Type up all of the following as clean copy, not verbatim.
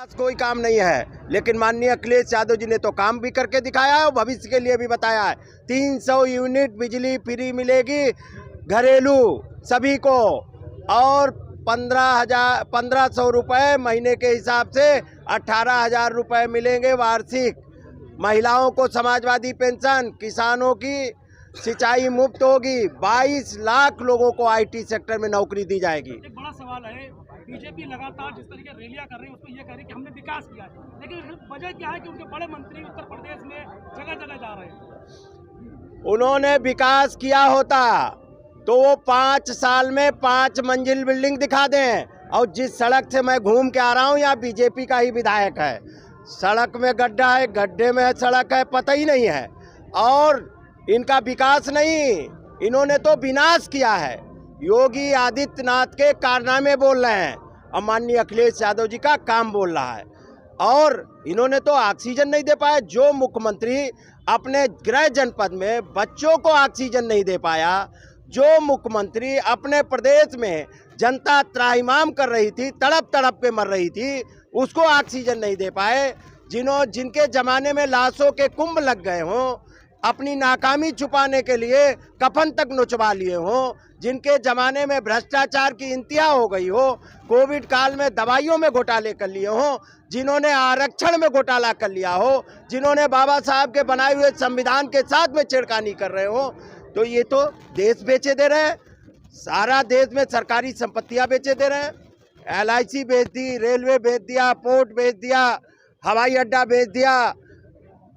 आज कोई काम नहीं है, लेकिन माननीय अखिलेश यादव जी ने तो काम भी करके दिखाया है और भविष्य के लिए भी बताया है। 300 यूनिट बिजली फ्री मिलेगी घरेलू सभी को और 1500 रुपये महीने के हिसाब से 18,000 रुपये मिलेंगे वार्षिक। महिलाओं को समाजवादी पेंशन, किसानों की सिंचाई मुफ्त होगी। 22 लाख लोगों को आईटी सेक्टर में नौकरी दी जाएगी। एक बड़ा सवाल है, बीजेपी लगातार जिस तरीके रैलियां कर रही है उसमें ये कह रही है कि हमने विकास किया है, लेकिन वजह क्या है कि उनके बड़े मंत्री उत्तर प्रदेश में जगह जगह जा रहे हैं। उन्होंने विकास किया होता तो वो 5 साल में 5 मंजिल बिल्डिंग दिखा दें। और जिस सड़क से मैं घूम के आ रहा हूँ यहाँ बीजेपी का ही विधायक है, सड़क में गड्ढा है, गड्ढे में सड़क है, पता ही नहीं है। और इनका विकास नहीं, इन्होंने तो विनाश किया है। योगी आदित्यनाथ के कारनामे बोल रहे हैं और माननीय अखिलेश यादव जी का काम बोल रहा है। और इन्होंने तो ऑक्सीजन नहीं दे पाया। जो मुख्यमंत्री अपने गृह जनपद में बच्चों को ऑक्सीजन नहीं दे पाया, जो मुख्यमंत्री अपने प्रदेश में जनता त्राहिमाम कर रही थी, तड़प तड़प के मर रही थी, उसको ऑक्सीजन नहीं दे पाए। जिनके ज़माने में लाशों के कुंभ लग गए हों, अपनी नाकामी छुपाने के लिए कफन तक नुचवा लिए हों, जिनके ज़माने में भ्रष्टाचार की इंतहा हो गई हो, कोविड काल में दवाइयों में घोटाले कर लिए हों, जिन्होंने आरक्षण में घोटाला कर लिया हो, जिन्होंने बाबा साहब के बनाए हुए संविधान के साथ में छेड़खानी कर रहे हो, तो ये तो देश बेचे दे रहे हैं। सारा देश में सरकारी संपत्तियां बेचे दे रहे हैं। LIC बेच दी, रेलवे बेच दिया, पोर्ट बेच दिया, हवाई अड्डा बेच दिया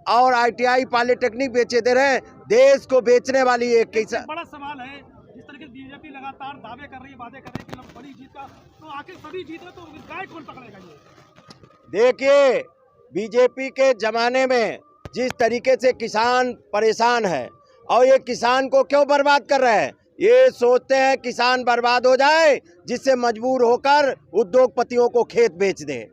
और ITI पॉलिटेक्निक बेचे दे रहे हैं। देश को बेचने वाली एक बड़ा सवाल है, जिस तरीके से बीजेपी लगातार दावे कर रही है, वादे कर रही है कि हम बड़ी जीत का, तो आखिर सभी जीत रहे तो गाय कौन पकड़ेगा ये? देखिए, बीजेपी के जमाने में जिस तरीके से किसान परेशान है और ये किसान को क्यों बर्बाद कर रहे हैं, ये सोचते हैं किसान बर्बाद हो जाए जिससे मजबूर होकर उद्योगपतियों को खेत बेच दें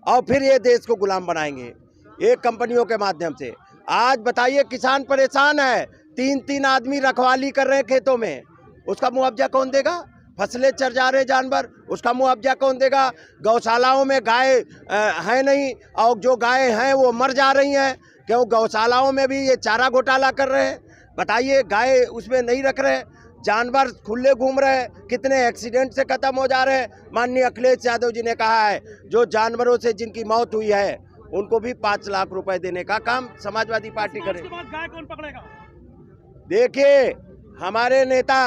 और फिर ये देश को गुलाम बनाएंगे एक कंपनियों के माध्यम से। आज बताइए, किसान परेशान है, 3-3 आदमी रखवाली कर रहे हैं खेतों में, उसका मुआवजा कौन देगा? फसलें चर जा रहे जानवर, उसका मुआवजा कौन देगा? गौशालाओं में गाय है नहीं और जो गाय हैं वो मर जा रही हैं, क्यों? गौशालाओं में भी ये चारा घोटाला कर रहे हैं। बताइए, गाय उसमें नहीं रख रहे, जानवर खुले घूम रहे हैं, कितने एक्सीडेंट से खत्म हो जा रहे हैं। माननीय अखिलेश यादव जी ने कहा है जो जानवरों से जिनकी मौत हुई है उनको भी 5 लाख रुपए देने का काम समाजवादी पार्टी करे। उसके बाद गाय कौन पकड़ेगा? देखिए, हमारे नेता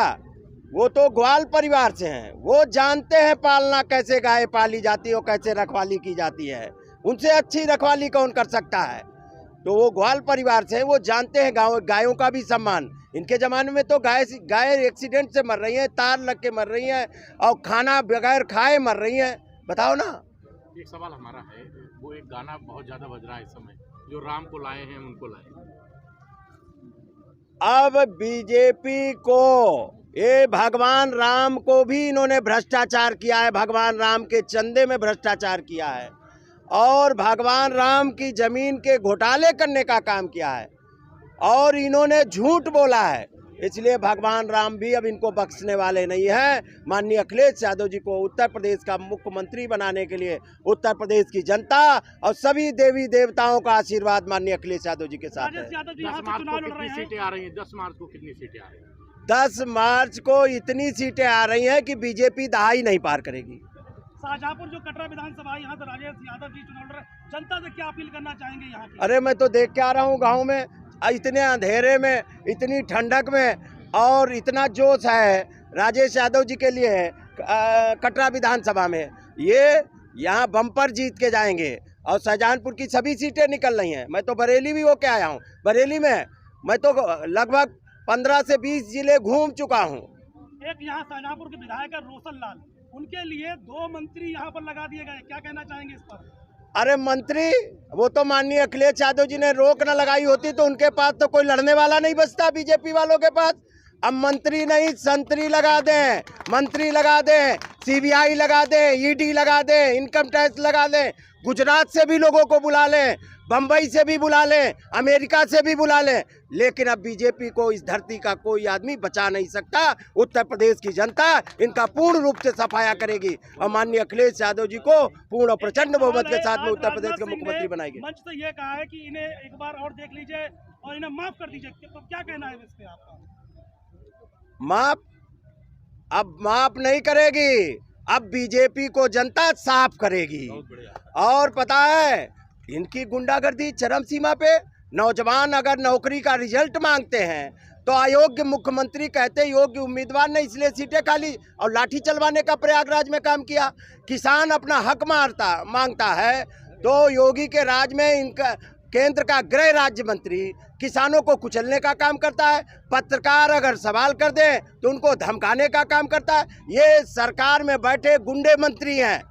वो तो ग्वाल परिवार से हैं, वो जानते हैं पालना कैसे गाय पाली जाती है और कैसे रखवाली की जाती है। उनसे अच्छी रखवाली कौन कर सकता है? तो वो ग्वाल परिवार से हैं, वो जानते हैं गायों का भी सम्मान। इनके ज़माने में तो गाय एक्सीडेंट से मर रही हैं, तार लग के मर रही हैं और खाना बगैर खाए मर रही हैं। बताओ ना। एक सवाल हमारा है, वो एक गाना बहुत ज़्यादा बज रहा है इस समय, जो राम को लाए हैं उनको लाए। अब बीजेपी को, ये भगवान राम को भी इन्होंने भ्रष्टाचार किया है, भगवान राम के चंदे में भ्रष्टाचार किया है और भगवान राम की जमीन के घोटाले करने का काम किया है और इन्होंने झूठ बोला है। इसलिए भगवान राम भी अब इनको बख्शने वाले नहीं हैं। माननीय अखिलेश यादव जी को उत्तर प्रदेश का मुख्यमंत्री बनाने के लिए उत्तर प्रदेश की जनता और सभी देवी देवताओं का आशीर्वाद माननीय अखिलेश यादव जी के साथ है। 10 मार्च को कितनी सीटें आ रही हैं? 10 मार्च को कितनी सीटें आ रही हैं? 10 मार्च को इतनी सीटें आ रही हैं कि बीजेपी दहाई नहीं पार करेगी। शाहजहांपुर जो कटरा विधानसभा है, यहाँ से राजेश यादव जी चुनाव लड़ रहे हैं, जनता से क्या अपील करना चाहेंगे यहाँ की? अरे मैं तो देख के आ रहा हूँ गाँव में, इतने अंधेरे में, इतनी ठंडक में और इतना जोश है राजेश यादव जी के लिए कटरा विधानसभा में। ये यहाँ बम्पर जीत के जाएंगे और शाहजहांपुर की सभी सीटें निकल रही हैं। मैं तो बरेली भी होके आया हूँ, बरेली में मैं तो लगभग 15 से 20 जिले घूम चुका हूँ। एक यहाँ शाहजहांपुर के विधायक है रोशन लाल, उनके लिए 2 मंत्री यहाँ पर लगा दिए गए, क्या कहना चाहेंगे इस पर? अरे मंत्री, वो तो माननीय अखिलेश यादव जी ने रोक न लगाई होती तो उनके पास तो कोई लड़ने वाला नहीं बचता बीजेपी वालों के पास। अब मंत्री नहीं, संतरी लगा दें, मंत्री लगा दें, CBI लगा दें, ED लगा दें, इनकम टैक्स लगा दें, गुजरात से भी लोगों को बुला लें, बम्बई से भी बुला लें, अमेरिका से भी बुला लें, लेकिन अब बीजेपी को इस धरती का कोई आदमी बचा नहीं सकता। उत्तर प्रदेश की जनता इनका पूर्ण रूप से सफाया करेगी और माननीय अखिलेश यादव जी को पूर्ण और प्रचंड बहुमत के साथ में उत्तर प्रदेश के मुख्यमंत्री बनाएंगे। मंच से ये कहा है कि इन्हें एक बार और देख लीजिए और इन्हें माफ कर दीजिए, तो क्या कहना है इस पे आपका? माफ नहीं करेगी, अब बीजेपी को जनता साफ करेगी। और पता है, इनकी गुंडागर्दी चरम सीमा पे। नौजवान अगर नौकरी का रिजल्ट मांगते हैं तो अयोग्य मुख्यमंत्री कहते योग्य उम्मीदवार ने इसलिए सीटें खाली और लाठी चलवाने का प्रयागराज में काम किया। किसान अपना हक मांगता है तो योगी के राज में इनका केंद्र का गृह राज्य मंत्री किसानों को कुचलने का काम करता है। पत्रकार अगर सवाल कर दे तो उनको धमकाने का काम करता है। ये सरकार में बैठे गुंडे मंत्री हैं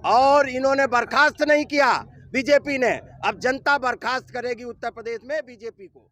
और इन्होंने बर्खास्त नहीं किया बीजेपी ने। अब जनता बर्खास्त करेगी उत्तर प्रदेश में बीजेपी को।